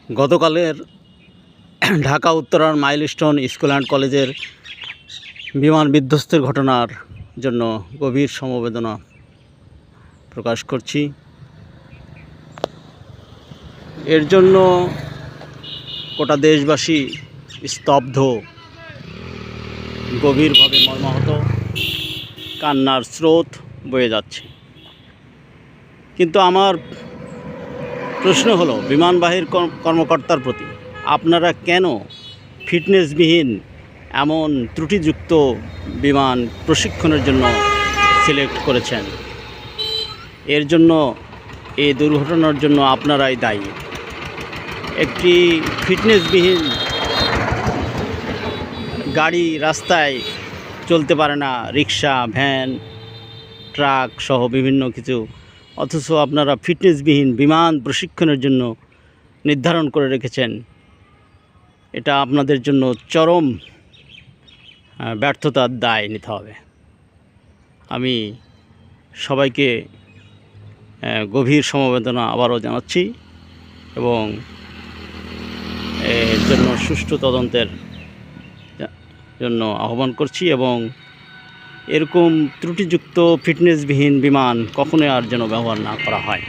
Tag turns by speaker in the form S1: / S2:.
S1: গতকালের ঢাকা উত্তরার milestone school and কলেজের বিমান বিধ্বস্তের ঘটনার জন্য গভীর সমবেদনা প্রকাশ করছি। এর জন্য গোটা দেশবাসী স্তব্ধ, গভীরভাবে মর্মাহত, কান্নার স্রোত বয়ে যাচ্ছে। কিন্তু আমার প্রশ্ন হলো, বিমানবাহীর কর্মকর্তার প্রতি, আপনারা কেন ফিটনেসবিহীন এমন ত্রুটিযুক্ত বিমান প্রশিক্ষণের জন্য সিলেক্ট করেছেন? এর জন্য, এই দুর্ঘটনার জন্য আপনারাই দায়ী। একটি ফিটনেসবিহীন গাড়ি রাস্তায় চলতে পারে না, রিক্সা, ভ্যান, ট্রাক সহ বিভিন্ন কিছু, অথচ আপনারা ফিটনেসবিহীন বিমান প্রশিক্ষণের জন্য নির্ধারণ করে রেখেছেন। এটা আপনাদের জন্য চরম ব্যর্থতার দায় নিতে হবে। আমি সবাইকে গভীর সমবেদনা আবারও জানাচ্ছি এবং এর জন্য সুষ্ঠু তদন্তের জন্য আহ্বান করছি, এবং এরকম ত্রুটিযুক্ত ফিটনেসবিহীন বিমান কখনোই আর যেন ব্যবহার না করা হয়।